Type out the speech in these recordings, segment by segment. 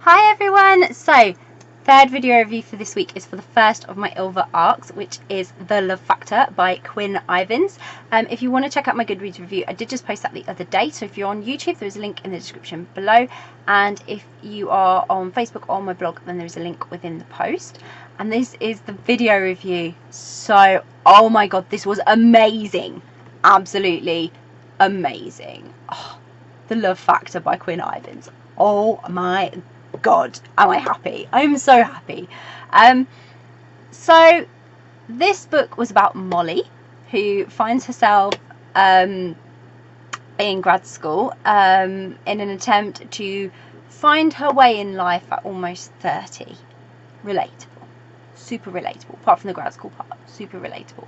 Hi everyone! So, third video review for this week is for the first of my Ilva arcs, which is The Love Factor by Quinn Ivins. If you want to check out my Goodreads review, I did just post that the other day, so if you're on YouTube, there's a link in the description below, and if you are on Facebook or on my blog, then there's a link within the post. And this is the video review. So, oh my god, this was amazing! Absolutely amazing. Oh, The Love Factor by Quinn Ivins. Oh my god, am I happy? I'm so happy. So this book was about Molly, who finds herself in grad school in an attempt to find her way in life at almost 30. Relatable, super relatable, apart from the grad school part, super relatable.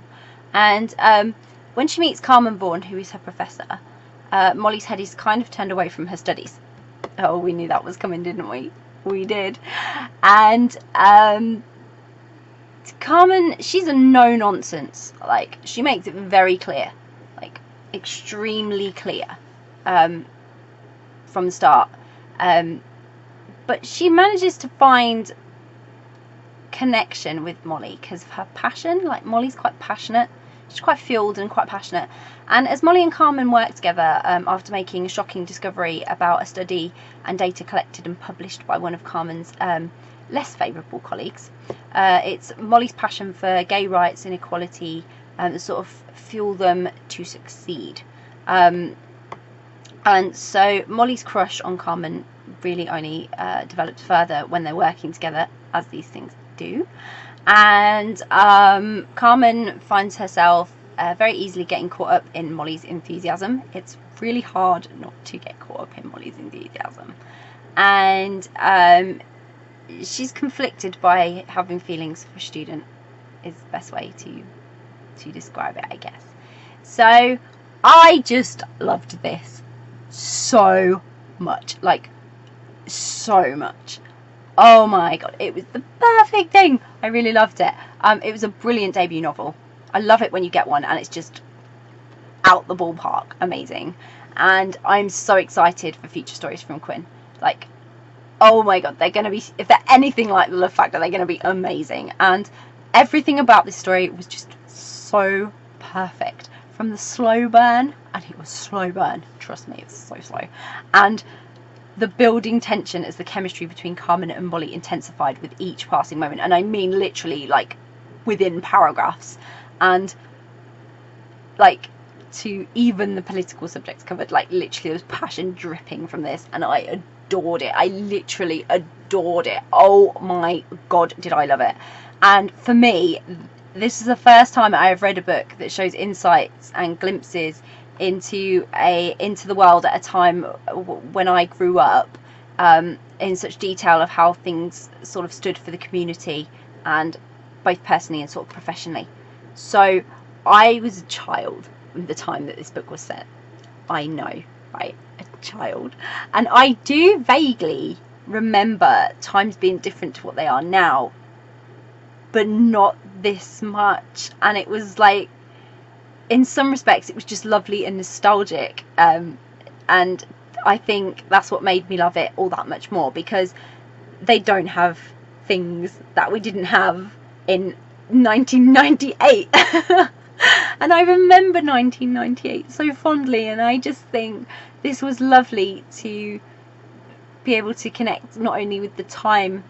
And when she meets Carmen Vaughan, who is her professor, Molly's head is kind of turned away from her studies. Oh, we knew that was coming, didn't we? We did. And Carmen, she's a no-nonsense. Like, she makes it very clear, like extremely clear from the start. But she manages to find connection with Molly because of her passion. Like, Molly's quite passionate. She's quite fueled and quite passionate. And as Molly and Carmen work together after making a shocking discovery about a study and data collected and published by one of Carmen's less favourable colleagues, it's Molly's passion for gay rights and equality that sort of fuel them to succeed. And so Molly's crush on Carmen really only develops further when they're working together, as these things do. And Carmen finds herself very easily getting caught up in Molly's enthusiasm. It's really hard not to get caught up in Molly's enthusiasm. And she's conflicted by having feelings for a student, is the best way to describe it, I guess. So I just loved this so much. Like, so much. Oh my god, it was the perfect thing. I really loved it. It was a brilliant debut novel. I love it when you get one and it's just out the ballpark amazing. And I'm so excited for future stories from Quinn. Like, oh my god, they're going to be, if they're anything like The Love Factor, they're going to be amazing. And everything about this story was just so perfect. From the slow burn, and it was slow burn, trust me, it was so slow. And the building tension as the chemistry between Carmen and Molly intensified with each passing moment, and I mean literally like within paragraphs, and like to even the political subjects covered, like literally there was passion dripping from this, and I adored it. I literally adored it. Oh my god, did I love it. And for me, this is the first time I have read a book that shows insights and glimpses into the world at a time when I grew up, in such detail of how things sort of stood for the community, and both personally and sort of professionally. So I was a child at the time that this book was set. I know, right? A child. And I do vaguely remember times being different to what they are now, but not this much. And it was like, in some respects, it was just lovely and nostalgic, and I think that's what made me love it all that much more, because they don't have things that we didn't have in 1998. And I remember 1998 so fondly, and I just think this was lovely to be able to connect not only with the time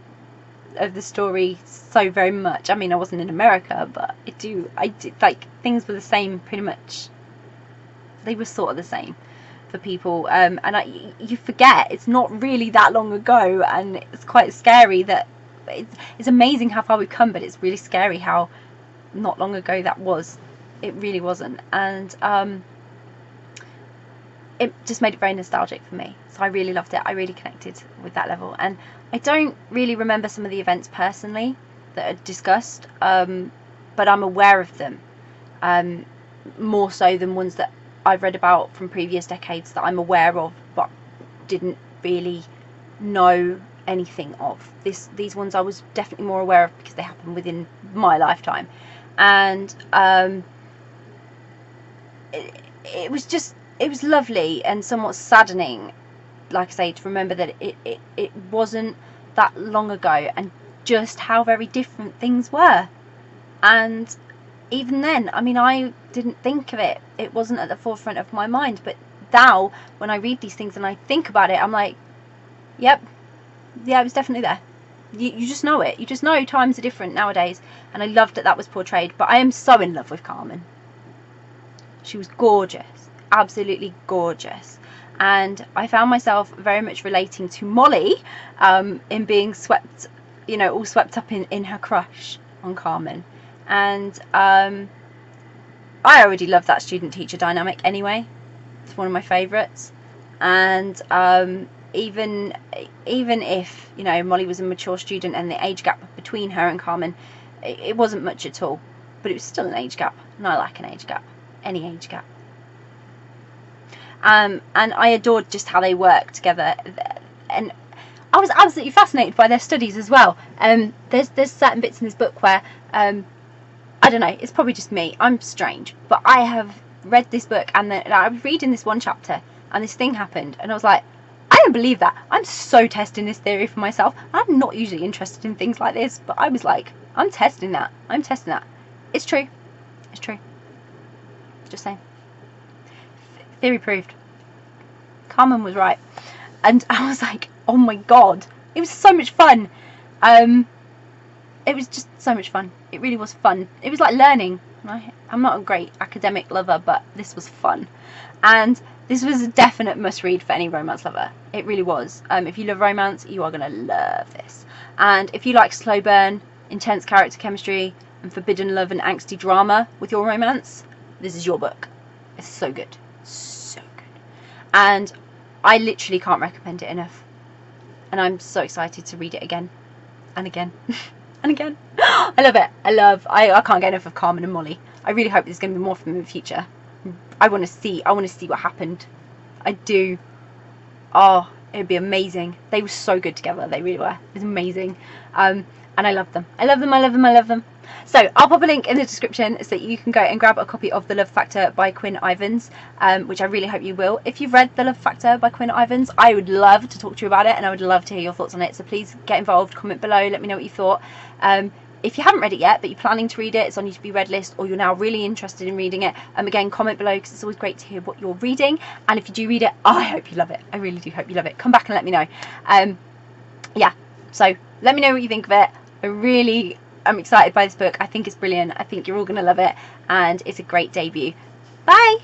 of the story so very much. I mean, I wasn't in America, but I did like, things were the same pretty much. They were sort of the same for people, and you forget it's not really that long ago, and it's quite scary that it's amazing how far we've come, but it's really scary how not long ago that was. It really wasn't. And it just made it very nostalgic for me, so I really loved it. I really connected with that level, and I don't really remember some of the events personally that are discussed, but I'm aware of them, more so than ones that I've read about from previous decades that I'm aware of but didn't really know anything of. These ones I was definitely more aware of because they happened within my lifetime, and it was lovely and somewhat saddening, like I say, to remember that it wasn't that long ago, and just how very different things were. And even then, I mean, I didn't think of it. It wasn't at the forefront of my mind. But now, when I read these things and I think about it, I'm like, yep, yeah, it was definitely there. You just know it. You just know times are different nowadays. And I loved that was portrayed. But I am so in love with Carmen. She was gorgeous. Absolutely gorgeous. And I found myself very much relating to Molly in being swept, all swept up in her crush on Carmen. And I already love that student-teacher dynamic anyway. It's one of my favourites. And even if, Molly was a mature student and the age gap between her and Carmen, it wasn't much at all. But it was still an age gap. And I like an age gap. Any age gap. And I adored just how they worked together, and I was absolutely fascinated by their studies as well. There's certain bits in this book where I don't know, it's probably just me, I'm strange, but I have read this book and then I was reading this one chapter and this thing happened and I was like, I don't believe that. I'm so testing this theory for myself. I'm not usually interested in things like this, but I was like, I'm testing that. It's true. Just saying. Theory proved. Carmen was right. And I was like, oh my god, it was so much fun. It was just so much fun. It really was fun. It was like learning. I'm not a great academic lover, but this was fun. And this was a definite must read for any romance lover. It really was. If you love romance, you are going to love this. And if you like slow burn, intense character chemistry, and forbidden love and angsty drama with your romance, this is your book. It's so good. And I literally can't recommend it enough. And I'm so excited to read it again and again and again. I love it. I can't get enough of Carmen and Molly. I really hope there's going to be more from them in the future. I want to see what happened. I do. Oh, it would be amazing. They were so good together. They really were. It was amazing. And I love them. I love them. So I'll pop a link in the description so that you can go and grab a copy of The Love Factor by Quinn Ivins, which I really hope you will. If you've read The Love Factor by Quinn Ivins, I would love to talk to you about it and I would love to hear your thoughts on it. So please get involved, comment below, let me know what you thought. If you haven't read it yet, but you're planning to read it, it's on your to be read list, or you're now really interested in reading it, again, comment below because it's always great to hear what you're reading. And if you do read it, I hope you love it. I really do hope you love it. Come back and let me know. Yeah, so let me know what you think of it. I'm excited by this book. I think it's brilliant. I think you're all going to love it. And it's a great debut. Bye!